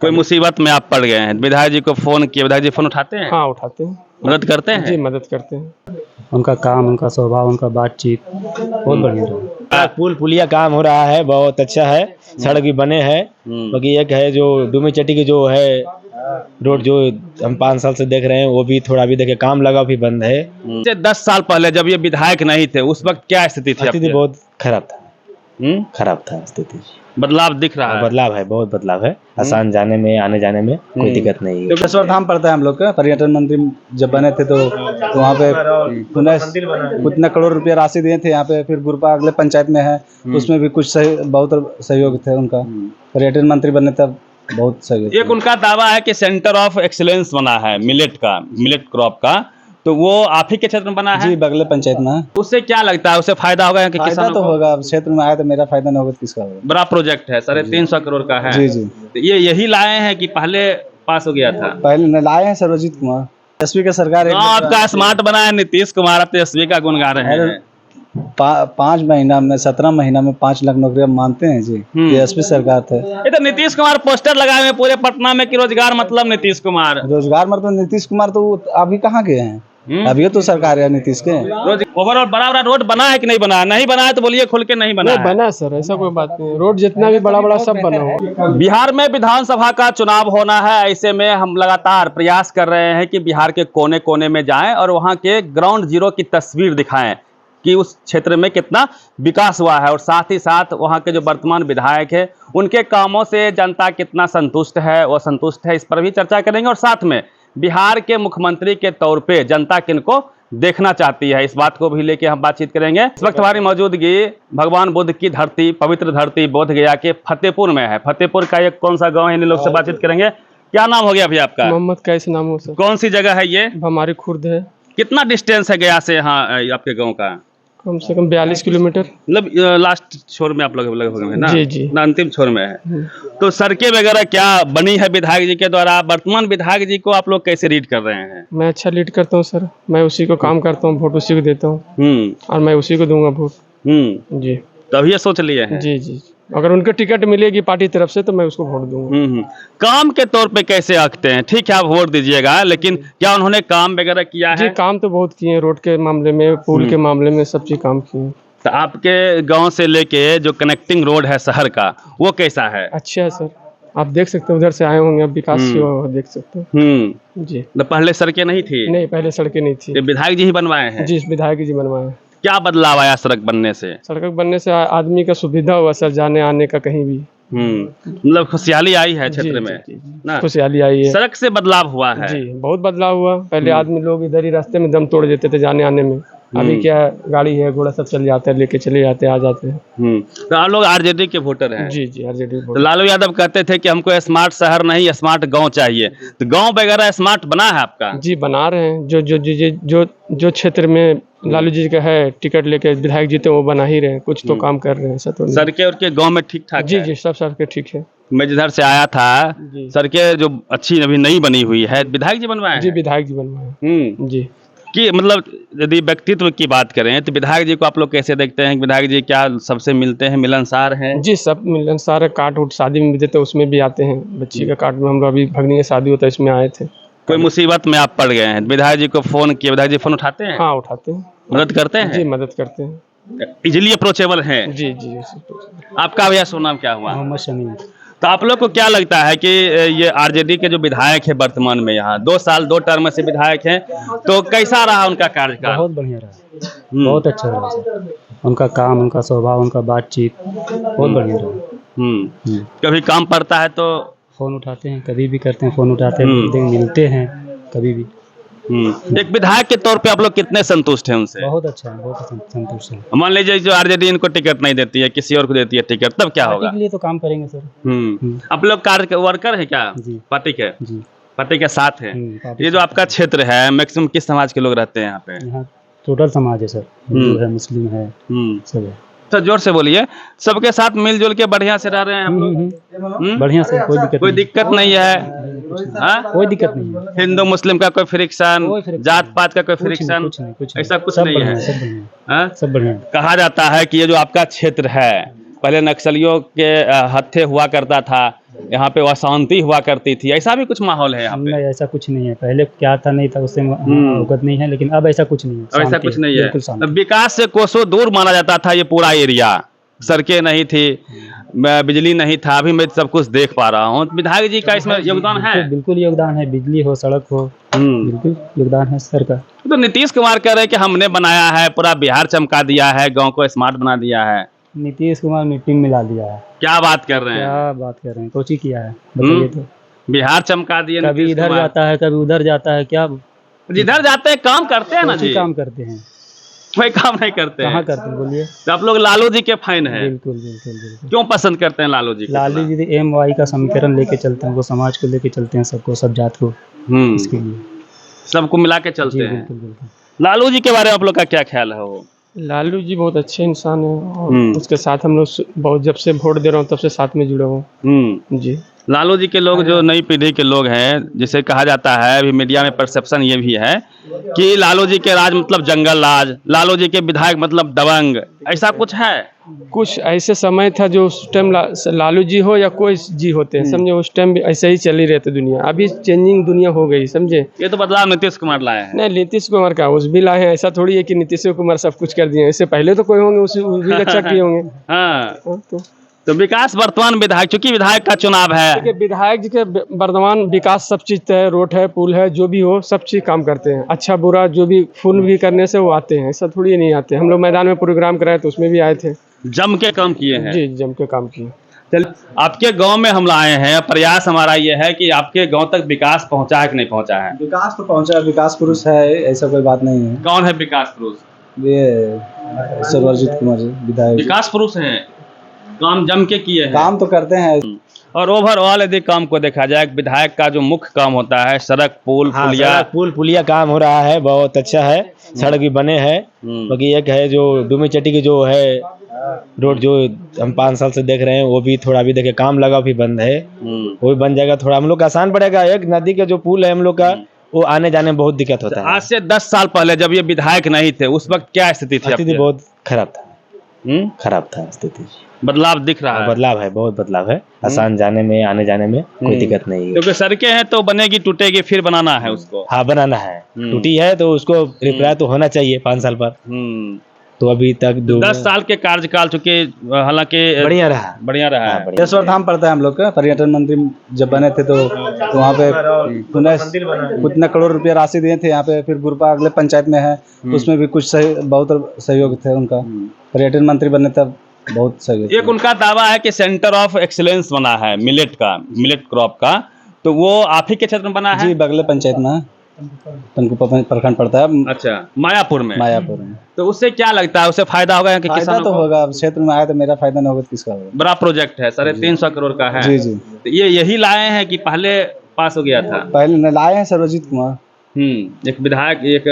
कोई मुसीबत में आप पड़ गए हैं, विधायक जी को फोन किए, विधायक जी फोन उठाते हैं? हाँ उठाते हैं। मदद करते हैं? जी मदद करते हैं। उनका काम, उनका स्वभाव, उनका बातचीत बहुत बढ़िया रहा। पुल पुलिया काम हो रहा है, बहुत अच्छा है। सड़क भी बने हैं। बाकी एक है जो डूमी चट्टी की जो है रोड, जो हम 5 साल से देख रहे हैं, वो भी थोड़ा अभी देखे काम लगा भी बंद है। 10 साल पहले जब ये विधायक नहीं थे उस वक्त क्या स्थिति थी? स्थिति बहुत खराब था। खराब था स्थिति। बदलाव दिख रहा है? बदलाव है, बहुत बदलाव है। आसान जाने में, आने जाने में कोई दिक्कत नहीं है। योगेश्वर धाम पड़ता है हम लोग का। पर्यटन मंत्री जब बने थे तो वहाँ पे उतना करोड़ रुपया राशि दिए थे। यहाँ पे फिर गुरपा अगले पंचायत में है, उसमें भी कुछ बहुत सहयोग थे उनका। पर्यटन मंत्री बने तब बहुत सहयोग। एक उनका दावा है कि सेंटर ऑफ एक्सीलेंस बना है मिलेट क्रॉप का, तो वो आप ही के क्षेत्र में बना है? जी, बगले पंचायत में है। उससे क्या लगता है, उससे फायदा होगा कि फायदा तो होगा। क्षेत्र में आया तो मेरा फायदा नहीं होगा तो किसका होगा? बड़ा प्रोजेक्ट है, 350 करोड़ का है। जी जी। तो ये यही लाए हैं कि पहले पास हो गया था? पहले लाए हैं सर्वजीत कुमार। तेजस्वी का सरकार आपका स्मार्ट बना है नीतीश कुमार, अब तेजस्वी का गुण गा रहे हैं। 5 महीना में 17 महीना में 5 लाख नौकरियां मानते हैं जी। तेजस्वी सरकार थे। ये तो नीतीश कुमार पोस्टर लगाए हुए पूरे पटना में कि रोजगार मतलब नीतीश कुमार। रोजगार मतलब नीतीश कुमार तो अभी कहाँ गए हैं? अभी तो सरकार है नीतीश के। ओवरऑल बड़ा रोड बना है कि नहीं बना? नहीं बना है तो बोलिए खुल के नहीं बना है। बना सर, ऐसा कोई बात नहीं। रोड जितना भी बड़ा सब बना हो। बिहार में विधानसभा का चुनाव होना है, ऐसे में हम लगातार प्रयास कर रहे हैं कि बिहार के कोने कोने में जाएं और वहां के ग्राउंड जीरो की तस्वीर दिखाएं कि उस क्षेत्र में कितना विकास हुआ है, और साथ ही साथ वहां के जो वर्तमान विधायक है उनके कामों से जनता कितना संतुष्ट है, वो संतुष्ट है, इस पर भी चर्चा करेंगे। और साथ में बिहार के मुख्यमंत्री के तौर पे जनता किनको देखना चाहती है, इस बात को भी लेके हम बातचीत करेंगे। इस वक्त हमारी मौजूदगी भगवान बुद्ध की धरती, पवित्र धरती बोध गया के फतेहपुर में है। फतेहपुर का एक कौन सा गांव है, इन लोग से बातचीत करेंगे। क्या नाम हो गया भैया आपका? मोहम्मद कैसे नाम हो सर? कौन सी जगह है ये? हमारी खुर्द है। कितना डिस्टेंस है गया से यहाँ आपके गाँव का? कम से कम 42 किलोमीटर। मतलब लास्ट छोर में आप लोग है ना? जी जी। ना अंतिम छोर में है। तो सड़कें वगैरह क्या बनी है विधायक जी के द्वारा? वर्तमान विधायक जी को आप लोग कैसे रीड कर रहे हैं? मैं अच्छा लीड करता हूँ सर। मैं उसी को काम करता हूँ, वोट उसी को देता हूँ और मैं उसी को दूंगा वोट। जी, तभी ये सोच लिए हैं? जी जी। अगर उनको टिकट मिलेगी पार्टी तरफ से तो मैं उसको वोट दूंगा। काम के तौर पे कैसे आंकते हैं? ठीक है आप वोट दीजिएगा, लेकिन क्या उन्होंने काम वगैरह किया है? जी काम तो बहुत किए हैं, रोड के मामले में, पुल के मामले में, सब चीज काम किए। तो आपके गांव से लेके जो कनेक्टिंग रोड है शहर का, वो कैसा है? अच्छा है सर, आप देख सकते हैं, उधर से आए होंगे, अब विकास देख सकते हैं। जी। तो पहले सड़कें नहीं थी? नहीं, पहले सड़कें नहीं थी। विधायक जी ही बनवाए हैं? जी, विधायक जी बनवाए। क्या बदलाव आया सड़क बनने से? सड़क बनने से आदमी का सुविधा हुआ सर, जाने आने का कहीं भी। मतलब खुशहाली आई है क्षेत्र में ना? खुशहाली आई है, सड़क से बदलाव हुआ है। जी बहुत बदलाव हुआ। पहले आदमी लोग इधर ही रास्ते में दम तोड़ देते थे जाने आने में। अभी क्या गाड़ी है, घोड़ा सब चल जाते हैं, लेके चले जाते हैं, आ जाते हैं। तो आप लोग आरजेडी के वोटर हैं? जी जी, आरजेडी। तो लालू यादव कहते थे कि हमको स्मार्ट शहर नहीं स्मार्ट गांव चाहिए, तो गांव वगैरह स्मार्ट बना है आपका? जी बना रहे हैं। जो क्षेत्र में लालू जी का है, टिकट लेके विधायक जीते वो बना ही रहे हैं, कुछ तो काम कर रहे हैं। सड़कें और के गाँव में ठीक ठाक? जी जी, सब सड़कें ठीक है। मैं जिधर से आया था, सड़कें जो अच्छी अभी नहीं बनी हुई है, विधायक जी बनवाए? जी विधायक जी बनवाए। जी। कि मतलब यदि व्यक्तित्व की बात करें तो विधायक जी को आप लोग कैसे देखते हैं? विधायक जी क्या सबसे मिलते हैं, मिलनसार हैं? जी सब मिलनसार है। कार्ड उठ शादी में भी देते हैं, उसमें भी आते हैं। बच्ची का कार्ड में, हम अभी भगनी की शादी होता है, इसमें आए थे। कोई मुसीबत में आप पड़ गए हैं, विधायक जी को फोन किए, विधायक जी फोन उठाते हैं? हाँ उठाते हैं। मदद करते हैं? जी मदद करते हैं। इजिली अप्रोचेबल है? जी जी। आपका भैया शुभ नाम क्या हुआ? मोहम्मद शमी। तो आप लोग को क्या लगता है कि ये आरजेडी के जो विधायक है वर्तमान में यहाँ 2 साल 2 टर्म से विधायक हैं, तो कैसा रहा उनका कार्यकाल? बहुत बढ़िया रहा, बहुत अच्छा रहा सर। उनका काम, उनका स्वभाव, उनका बातचीत बहुत बढ़िया रहा। कभी काम पड़ता है तो फोन उठाते हैं, कभी भी करते हैं, फोन उठाते हैं, मिलते हैं कभी भी। एक विधायक के तौर पे आप लोग कितने संतुष्ट हैं उनसे? बहुत अच्छा है, बहुत संतुष्ट है। मान लीजिए जो आरजेडी इनको टिकट नहीं देती है, किसी और को देती है टिकट, तब क्या होगा? पार्टी के लिए तो काम करेंगे सर। आप लोग कार्य वर्कर है क्या पार्टी के? जी, पार्टी के साथ है। ये जो आपका क्षेत्र है, मैक्सिमम किस समाज के लोग रहते हैं यहाँ पे? यहाँ टोटल समाज है सर, हिंदू है, मुस्लिम है, सब है। तो जोर से बोलिए। सबके साथ मिलजुल के बढ़िया से रह रहे हैं हम लोग? बढ़िया से, कोई दिक्कत नहीं है। कोई दिक्कत नहीं है। हिंदू मुस्लिम का कोई फ्रिक्शन, जात पात का कोई फ्रिक्शन, ऐसा कुछ नहीं है। सब बढ़िया। कहा जाता है कि ये जो आपका क्षेत्र है पहले नक्सलियों के हत्थे हुआ करता था, यहाँ पे अशांति हुआ करती थी, ऐसा भी कुछ माहौल है यहाँ पे? नहीं, ऐसा कुछ नहीं है। पहले क्या था नहीं था उससे अवगत नहीं है, लेकिन अब ऐसा कुछ नहीं है। अब ऐसा शांति कुछ नहीं बिल्कुल है। शांति। विकास से कोसों दूर माना जाता था ये पूरा एरिया, सड़कें नहीं थी, बिजली नहीं था, अभी मैं सब कुछ देख पा रहा हूँ। विधायक जी का इसमें योगदान है? बिल्कुल योगदान है, बिजली हो सड़क हो, बिल्कुल योगदान है सर का। तो नीतीश कुमार कह रहे हैं कि हमने बनाया है, पूरा बिहार चमका दिया है, गांव को स्मार्ट बना दिया है। नीतीश कुमार मिट्टी में मिला दिया है। क्या बात कर रहे हैं? क्या बात कर रहे हैं, कोची किया है बताइए तो। बिहार चमका दिए कभी नीतीश इधर कुमार। जाता है, कभी उधर जाता है, क्या जिधर जाते हैं काम करते हैं ना कोची जी, काम करते हैं? कोई काम नहीं करते कहाँ हैं। करते हैं बोलिए? तो आप लोग लालू जी के फैन हैं? बिल्कुल बिल्कुल बिल्कुल। क्यों पसंद करते हैं लालू जी को? लालू जी MY का समीकरण लेके चलते हैं, वो समाज को लेके चलते हैं, सबको, सब जात को, इसके लिए सबको मिला के चलते जी हैं। बिल्कुल बिल्कुल। लालू जी के बारे में आप लोग का क्या ख्याल है? वो लालू जी बहुत अच्छे इंसान हैं और उसके साथ हम लोग बहुत, जब से वोट दे रहा हूँ तब से साथ में जुड़े हुए जी। लालू जी के लोग जो नई पीढ़ी के लोग हैं, जिसे कहा जाता है, अभी मीडिया में परसेप्शन ये भी है कि लालू जी के राज मतलब जंगल राज, लालू जी के विधायक मतलब दबंग, ऐसा कुछ है? कुछ ऐसे समय था जो उस टाइम लालू जी हो या कोई जी होते हैं, समझे, उस टाइम भी ऐसे ही चली रहती दुनिया। अभी चेंजिंग दुनिया हो गई, समझे। ये तो बदलाव नीतीश कुमार लाए हैं। नहीं, नीतीश कुमार का उस भी लाए हैं, ऐसा थोड़ी है कि नीतीश कुमार सब कुछ कर दिए। इससे पहले तो कोई होंगे उस भी अच्छा किए होंगे। हाँ, तो विकास वर्तमान विधायक, चूंकि विधायक का चुनाव है, देखिए, विधायक जी के वर्तमान विकास सब चीज है, रोड है, पुल है, जो भी हो सब चीज काम करते हैं। अच्छा बुरा जो भी फुल भी करने से वो आते हैं, ऐसा थोड़ी नहीं आते। हम लोग मैदान में प्रोग्राम कराए तो उसमें भी आए थे, जम के काम किए हैं। जी जम के काम किए। चल, आपके गांव में हम लाए हैं, प्रयास हमारा ये है कि आपके गांव तक विकास पहुंचा है कि नहीं पहुंचा है? विकास तो पहुंचा, विकास पुरुष है, ऐसा कोई बात नहीं है। कौन है विकास पुरुष? ये सर्वजित कुमार जी विधायक। विकास पुरुष हैं, काम जम के किए हैं, काम तो करते हैं। और ओवरऑल यदि काम को देखा जाए, विधायक का जो मुख्य काम होता है, सड़क पुल पुलिया, पुल पुलिया काम हो रहा है, बहुत अच्छा है। सड़क भी बने हैं। बाकी एक है जो डूमी चट्टी की जो है रोड, जो हम 5 साल से देख रहे हैं, वो भी थोड़ा भी देखे काम लगा भी बंद है, वो भी बन जाएगा। थोड़ा हम लोग का आसान पड़ेगा। एक नदी का जो पुल है हम लोग का, वो आने जाने में बहुत दिक्कत होता है। आज से 10 साल पहले जब ये विधायक नहीं थे, उस वक्त क्या स्थिति थी? स्थिति बहुत खराब था, खराब था स्थिति। बदलाव दिख रहा है? बदलाव है, बहुत बदलाव है। आसान जाने में, आने जाने में कोई दिक्कत नहीं है। क्योंकि सड़कें हैं तो बनेगी, टूटेगी, फिर बनाना है उसको। हाँ, बनाना है। टूटी है तो उसको रिपेयर तो होना चाहिए 5 साल पर। तो अभी तक 10 साल के कार्यकाल चुके, हालांकि बढ़िया रहा है। केशवर धाम पड़ता है हम लोग का। पर्यटन मंत्री जब बने थे तो वहाँ पे उतना करोड़ रुपया राशि दिए थे। यहाँ पे फिर गुरपा अगले पंचायत में है, उसमें भी कुछ बहुत सहयोग थे उनका। पर्यटन मंत्री बने तब बहुत सहयोग। एक उनका दावा है कि सेंटर ऑफ एक्सीलेंस बना है मिलेट क्रॉप का, तो वो आप ही के क्षेत्र में बना है? जी, बगले पंचायत में, तनकुपा प्रखंड पड़ता है। अच्छा, मायापुर में। में तो उससे क्या लगता है, उससे फायदा होगा कि फायदा किसानों तो को? होगा। अब क्षेत्र में आया तो मेरा फायदा नहीं होगा तो किसका होगा? बड़ा प्रोजेक्ट है, 350 करोड़ का है। जी जी। तो ये यही लाए हैं कि पहले पास हो गया था? पहले लाए हैं सर्वजित कुमार। एक विधायक, एक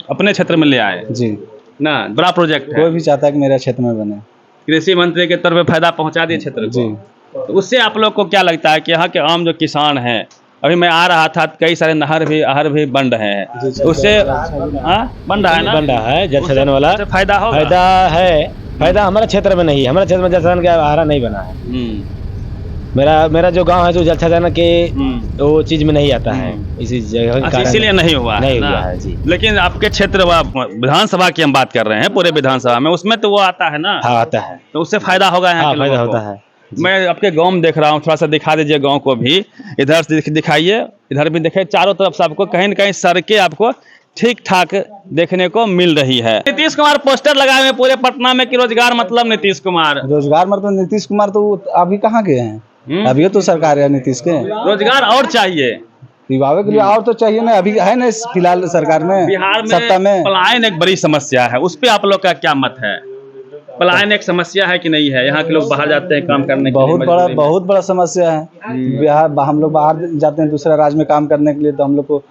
अपने क्षेत्र में ले आए जी ना। बड़ा प्रोजेक्ट है, कोई भी चाहता है कि मेरा क्षेत्र में बने। कृषि मंत्री के तौर पे फायदा पहुंचा दिए क्षेत्र को। तो उससे आप लोग को क्या लगता है कि यहाँ के आम जो किसान हैं, अभी मैं आ रहा था, कई सारे नहर भी बन रहे हैं, उससे बन रहा है ना, बन रहा है जल संधारण वाला। उससे फायदा होगा? फायदा है। फायदा हमारे क्षेत्र में नहीं है, हमारे क्षेत्र में जल संधारण का आहारा नहीं बना है। मेरा जो गांव है, जो जल संधारण के वो चीज में नहीं आता है, इसी जगह के कारण इसीलिए नहीं हुआ है जी। लेकिन आपके क्षेत्र विधानसभा की हम बात कर रहे हैं, पूरे विधानसभा में, उसमें तो वो आता है ना। हाँ, आता है। तो उससे फायदा होगा यहाँ के फायदा लोगों को। होता है। मैं आपके गांव में देख रहा हूँ, थोड़ा सा दिखा दीजिए गांव को भी। इधर से दिखाइए, इधर भी दिखाइए। चारों तरफ से आपको कहीं न कहीं सड़कें आपको ठीक ठाक देखने को मिल रही है। नीतीश कुमार पोस्टर लगाए हुए पूरे पटना में कि रोजगार मतलब नीतीश कुमार। रोजगार मतलब नीतीश कुमार तो अभी कहाँ गए हैं? अभी तो सरकार है नीतीश के। रोजगार और चाहिए युवाओं के लिए, और तो चाहिए ना। अभी है ना फिलहाल सरकार में, बिहार में सत्ता में। पलायन एक बड़ी समस्या है, उस पे आप लोग का क्या मत है? पलायन एक समस्या है कि नहीं है? यहाँ के लोग बाहर जाते हैं काम करने के लिए, बहुत बड़ा समस्या है। बिहार, हम लोग बाहर जाते हैं दूसरा राज्य में काम करने के लिए, तो हम लोग को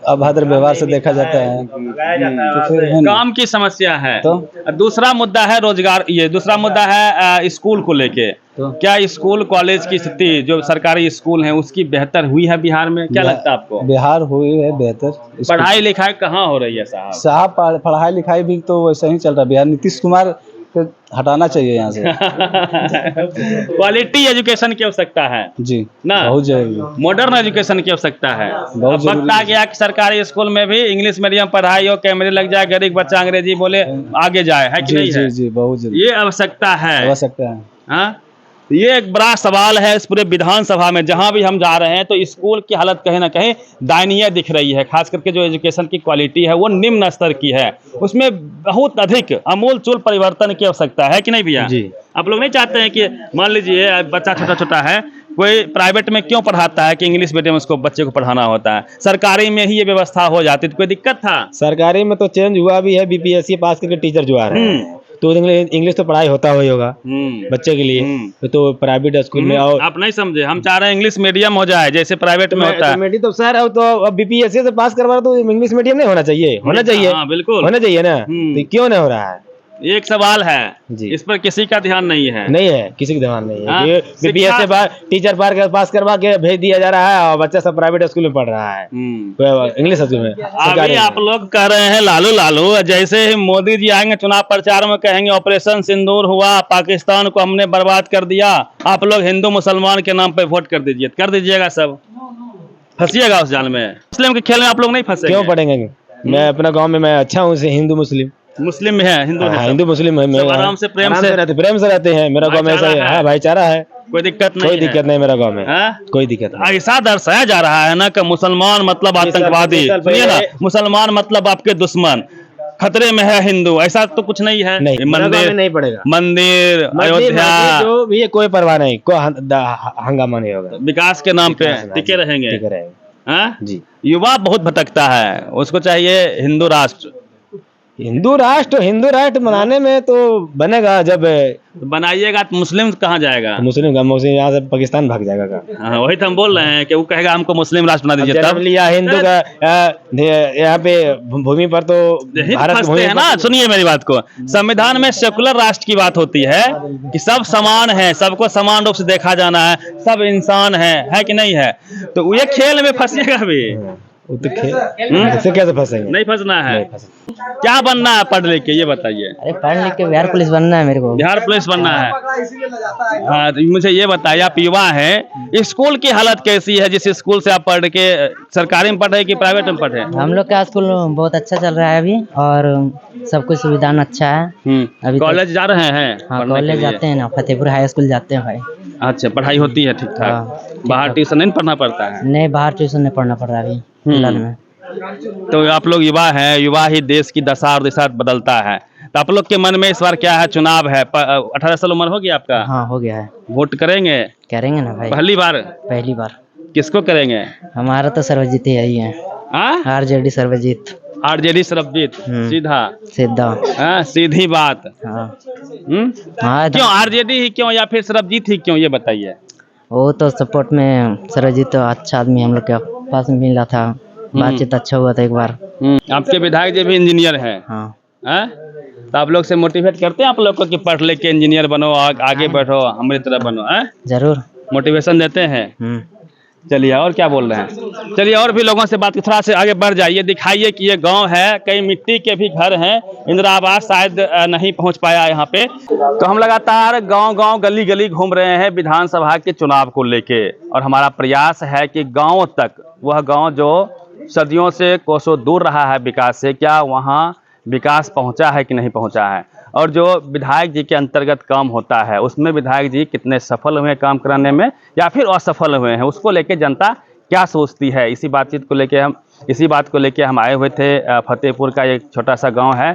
अभद्र व्यवहार से देखा जाता है। तो फिर काम की समस्या है। तो दूसरा मुद्दा है रोजगार, ये दूसरा मुद्दा है स्कूल को लेके। तो क्या स्कूल कॉलेज की स्थिति, जो सरकारी स्कूल है, उसकी बेहतर हुई है बिहार में? क्या लगता है आपको? बिहार हुई है बेहतर। पढ़ाई लिखाई कहाँ हो रही है साहब? पढ़ाई लिखाई भी तो वैसे ही चल रहा है बिहार। नीतीश कुमार तो हटाना चाहिए यहाँ से। क्वालिटी एजुकेशन की आवश्यकता है जी ना, बहुत जरूरी है। मॉडर्न एजुकेशन की आवश्यकता है। बहुत अब वक्त आ गया कि सरकारी स्कूल में भी इंग्लिश मीडियम पढ़ाई हो, कैमरे लग जाए, गरीब बच्चा अंग्रेजी बोले आगे जाए, है कि जी नहीं जी है? जी बहुत जरूरी ये आवश्यकता है। आवश्यकता है। हाँ? तो ये एक बड़ा सवाल है इस पूरे विधानसभा में। जहां भी हम जा रहे हैं तो स्कूल की हालत कहीं ना कहीं दयनीय दिख रही है। खास करके जो एजुकेशन की क्वालिटी है वो निम्न स्तर की है, उसमें बहुत अधिक अमूलचूल परिवर्तन की आवश्यकता है कि नहीं भैया? जी। आप लोग नहीं चाहते हैं कि मान लीजिए बच्चा छोटा छोटा है, कोई प्राइवेट में क्यों पढ़ाता है कि इंग्लिश मीडियम उसको बच्चे को पढ़ाना होता है, सरकारी में ही ये व्यवस्था हो जाती तो कोई दिक्कत था? सरकारी में तो चेंज हुआ भी है, बीपीएससी पास करके टीचर जो आ रहे हैं तो इंग्लिश तो पढ़ाई होता ही होगा बच्चे के लिए। तो प्राइवेट स्कूल में और आप नहीं समझे, हम चाह रहे हैं इंग्लिश मीडियम हो जाए जैसे प्राइवेट में होता है। तो सर अब तो अब बीपीएससी से पास करवा तो इंग्लिश मीडियम नहीं होना चाहिए, होना चाहिए। हाँ बिल्कुल होना चाहिए ना, तो क्यों नहीं हो रहा है? एक सवाल है जी। इस पर किसी का ध्यान नहीं है। नहीं है, किसी का ध्यान नहीं हाँ, है। बीपीएससी से टीचर पास करवा के भेज दिया जा रहा है और बच्चा सब प्राइवेट स्कूल में पढ़ रहा है, इंग्लिश स्कूल में। अभी आप लोग कह रहे हैं लालू लालू, जैसे ही मोदी जी आएंगे चुनाव प्रचार में कहेंगे ऑपरेशन सिंदूर हुआ, पाकिस्तान को हमने बर्बाद कर दिया, आप लोग हिंदू मुसलमान के नाम पे वोट कर दीजिए, कर दीजिएगा, सब फंसिएगा उस जाल में। मुस्लिम के खेल में आप लोग नहीं फंसे? क्यों पढ़ेंगे? मैं अपना गाँव में मैं अच्छा हूँ, हिंदू मुस्लिम मुस्लिम में है, हिंदू है, हिंदू मुस्लिम है, सब आराम से प्रेम से रहते हैं। मेरा गाँव में ऐसा है, भाईचारा है, कोई दिक्कत नहीं, कोई दिक्कत नहीं मेरा गाँव में, हाँ? कोई दिक्कत नहीं। ऐसा दर्शाया जा रहा है ना कि मुसलमान मतलब आतंकवादी, सुनिए ना, मुसलमान मतलब आपके दुश्मन, खतरे में है हिंदू, ऐसा तो कुछ नहीं है। नहीं, मंदिर नहीं पड़ेगा, मंदिर अयोध्या जो भी कोई परवाह नहीं, कोई हंगामा नहीं होगा, विकास के नाम पे टिके रहेंगे। हाँ? जी। युवा बहुत भटकता है, उसको चाहिए हिंदू राष्ट्र। हिंदू राष्ट्र बनाने में तो बनेगा, जब बनाइएगा तो मुस्लिम कहाँ जाएगा? मुस्लिम यहाँ से पाकिस्तान भाग जाएगा। हाँ, वही तो हम बोल रहे हैं कि वो कहेगा हमको मुस्लिम राष्ट्र बना दीजिए, तब लिया हिंदू का यहाँ पे भूमि पर तो भारत फंसते हैं ना। सुनिए मेरी बात को, संविधान में सेकुलर राष्ट्र की बात होती है कि सब समान है, सबको समान रूप से देखा जाना है, सब इंसान है कि नहीं है? तो ये खेल में फंसिएगा भी, इससे कैसे फंसेंगे? नहीं फंसना है। क्या बनना है पढ़ लिख के, ये बताइए। अरे पढ़ लिख के बिहार पुलिस बनना है मेरे को। बिहार पुलिस बनना है। हाँ, तो मुझे ये बताइए, आप युवा हैं, स्कूल की हालत कैसी है? जिस स्कूल से आप पढ़ के, सरकारी में पढ़े कि प्राइवेट में पढ़े? हम लोग का स्कूल बहुत अच्छा चल रहा है अभी, और सब कुछ सुविधा अच्छा है। अभी कॉलेज जा रहे हैं? हाँ, कॉलेज जाते हैं ना, फतेहपुर हाई स्कूल जाते हैं भाई। अच्छा, पढ़ाई होती है ठीक ठाक? बाहर ट्यूशन नहीं पढ़ना पड़ता है? नहीं, बाहर ट्यूशन नहीं पढ़ना पड़ रहा अभी फिलहाल में। तो आप लोग युवा हैं, युवा ही देश की दशा और दिशा बदलता है। तो आप लोग के मन में इस बार क्या है? चुनाव है, 18 साल उम्र हो गया आपका? हाँ, हो गया है। वोट करेंगे? करेंगे ना भाई, पहली बार? पहली बार। किसको करेंगे? हमारा तो सर्वजीत ही है, आरजेडी सर्वजीत। आरजेडी सर्वजीत, सीधा सीधी बात। हाँ, क्यों आरजेडी ही क्यों, या फिर सर्वजीत ही क्यों, ये बताइए। वो तो सपोर्ट में सर्वजीत तो अच्छा आदमी, हम लोग के पास में मिला था, बातचीत अच्छा हुआ था एक बार। आपके विधायक जी भी इंजीनियर हैं? हाँ। तो आप लोग से मोटिवेट करते हैं आप लोग को कि पढ़ लिख के इंजीनियर बनो, आगे बढ़ो, हमारी तरह बनो? जरूर मोटिवेशन देते हैं। चलिए, और क्या बोल रहे हैं? चलिए, और भी लोगों से बात, थोड़ा से आगे बढ़ जाइए, दिखाइए कि ये गांव है, कई मिट्टी के भी घर हैं, इंदिरा आवास शायद नहीं पहुंच पाया यहाँ पे। तो हम लगातार गांव गली गली घूम रहे हैं विधानसभा के चुनाव को लेके, और हमारा प्रयास है कि गांव तक, वह गांव जो सदियों से कोसों दूर रहा है विकास से, क्या वहाँ विकास पहुँचा है कि नहीं पहुँचा है, और जो विधायक जी के अंतर्गत काम होता है उसमें विधायक जी कितने सफल हुए काम कराने में या फिर असफल हुए हैं, उसको लेके जनता क्या सोचती है। इसी बात को लेके हम आए हुए थे। फतेहपुर का एक छोटा सा गांव है।